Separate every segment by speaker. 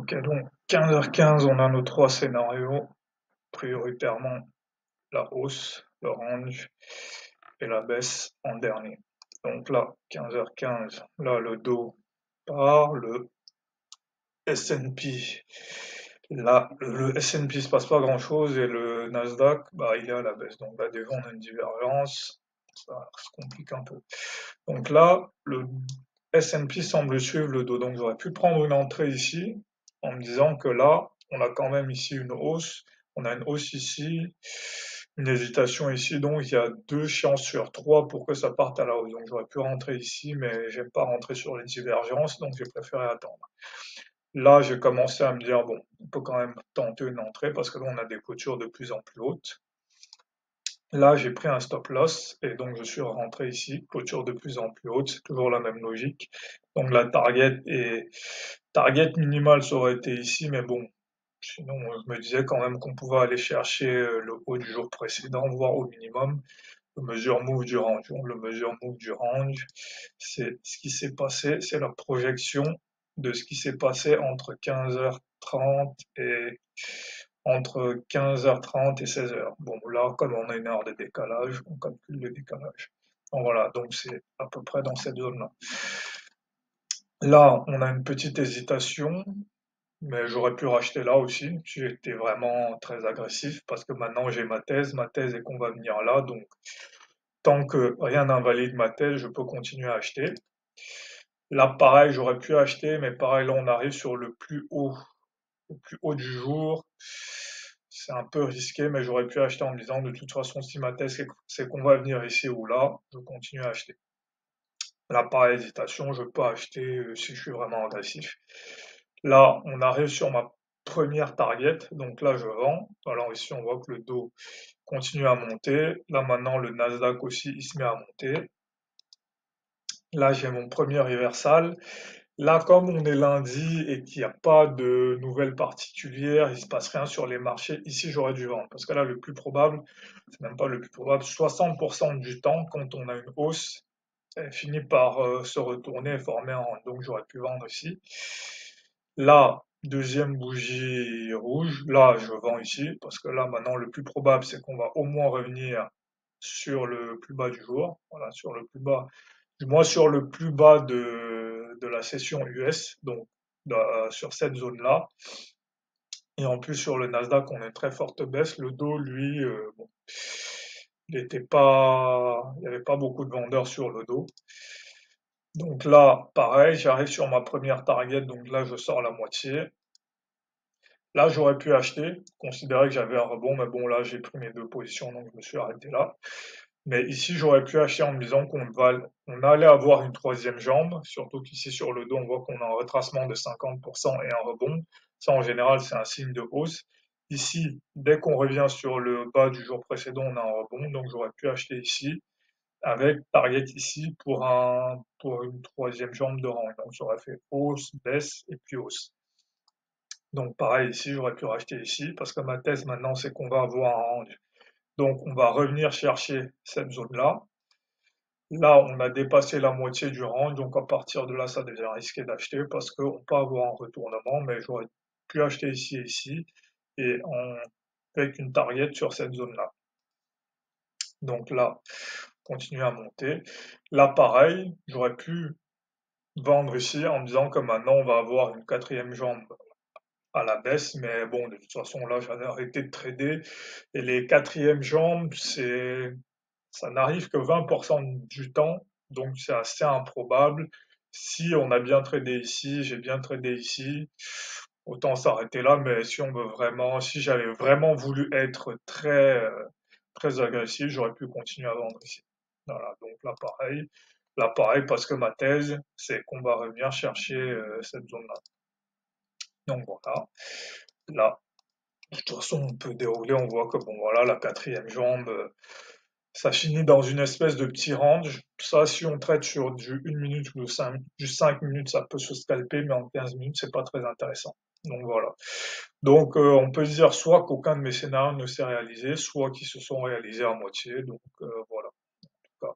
Speaker 1: Ok, donc 15h15, on a nos trois scénarios. Prioritairement la hausse, le range et la baisse en dernier. Donc là, 15h15, là le dos part, le S&P. Là, le S&P se passe pas grand chose et le Nasdaq, bah, il est à la baisse. Donc là, déjà, on a une divergence. Ça se complique un peu. Donc là, le S&P semble suivre le dos. Donc j'aurais pu prendre une entrée ici en me disant que là, on a quand même ici une hausse. On a une hausse ici, une hésitation ici. Donc il y a 2 chances sur 3 pour que ça parte à la hausse. Donc j'aurais pu rentrer ici, mais j'aime pas rentrer sur les divergences. Donc j'ai préféré attendre. Là, j'ai commencé à me dire, bon, on peut quand même tenter une entrée parce que là, on a des clôtures de plus en plus hautes. Là, j'ai pris un stop loss et donc je suis rentré ici, clôture de plus en plus haute, c'est toujours la même logique. Donc la target minimale, ça aurait été ici, mais bon, sinon je me disais quand même qu'on pouvait aller chercher le haut du jour précédent, voire au minimum le mesure move du range. Donc, le mesure move du range, c'est ce qui s'est passé, c'est la projection de ce qui s'est passé entre 15h30 et 16h. Bon, là, comme on a une heure de décalage, on calcule le décalage. Donc voilà, donc c'est à peu près dans cette zone-là. Là, on a une petite hésitation, mais j'aurais pu racheter là aussi. J'ai été vraiment très agressif parce que maintenant j'ai ma thèse. Ma thèse est qu'on va venir là, donc tant que rien n'invalide ma thèse, je peux continuer à acheter. Là, pareil, j'aurais pu acheter, mais pareil, là, on arrive sur le plus haut du jour. C'est un peu risqué, mais j'aurais pu acheter en me disant, de toute façon, si ma thèse c'est qu'on va venir ici ou là, je continue à acheter. Là, par hésitation, je peux acheter si je suis vraiment agressif. Là, on arrive sur ma première target, donc là, je vends. Alors ici, on voit que le dos continue à monter. Là, maintenant, le Nasdaq aussi, il se met à monter. Là, j'ai mon premier reversal. Là, comme on est lundi et qu'il n'y a pas de nouvelles particulières, il se passe rien sur les marchés. Ici, j'aurais dû vendre. Parce que là, le plus probable, c'est même pas le plus probable, 60% du temps, quand on a une hausse, elle finit par se retourner et former un rang. Donc, j'aurais pu vendre ici. Là, deuxième bougie rouge. Là, je vends ici. Parce que là, maintenant, le plus probable, c'est qu'on va au moins revenir sur le plus bas du jour. Voilà, sur le plus bas du moins sur le plus bas de la session US, donc sur cette zone-là. Et en plus sur le Nasdaq, on est très forte baisse. Le dos, lui, bon, il n'y avait pas beaucoup de vendeurs sur le dos. Donc là, pareil, j'arrive sur ma première target, donc là je sors la moitié. Là, j'aurais pu acheter, considérer que j'avais un rebond, mais bon, là j'ai pris mes 2 positions, donc je me suis arrêté là. Mais ici, j'aurais pu acheter en me disant on allait avoir une troisième jambe, surtout qu'ici sur le dos, on voit qu'on a un retracement de 50% et un rebond. Ça, en général, c'est un signe de hausse. Ici, dès qu'on revient sur le bas du jour précédent, on a un rebond, donc j'aurais pu acheter ici, avec target ici pour une troisième jambe de range. Donc j'aurais fait hausse, baisse et puis hausse. Donc pareil ici, j'aurais pu racheter ici, parce que ma thèse maintenant, c'est qu'on va avoir un range. Donc on va revenir chercher cette zone-là. Là, on a dépassé la moitié du range, donc à partir de là, ça devient risqué d'acheter parce qu'on peut avoir un retournement, mais j'aurais pu acheter ici et ici, et avec une target sur cette zone-là. Donc là, continuer à monter. Là, pareil, j'aurais pu vendre ici en me disant que maintenant, on va avoir une quatrième jambe à la baisse, mais bon, de toute façon, là, j'avais arrêté de trader, et les quatrièmes jambes, ça n'arrive que 20% du temps, donc c'est assez improbable. Si on a bien tradé ici, j'ai bien tradé ici, autant s'arrêter là, mais si on veut vraiment, si j'avais vraiment voulu être très agressif, j'aurais pu continuer à vendre ici. Voilà, donc là pareil, parce que ma thèse, c'est qu'on va revenir chercher cette zone-là. Donc voilà, là, de toute façon, on peut dérouler, on voit que bon voilà, la quatrième jambe, ça finit dans une espèce de petit range. Ça, si on traite sur du 1 minute ou du 5 minutes, ça peut se scalper, mais en 15 minutes, c'est pas très intéressant. Donc voilà. Donc on peut dire soit qu'aucun de mes scénarios ne s'est réalisé, soit qu'ils se sont réalisés à moitié. Donc voilà. En tout cas,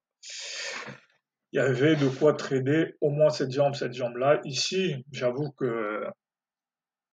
Speaker 1: il y avait de quoi trader au moins cette jambe-là. Ici, j'avoue que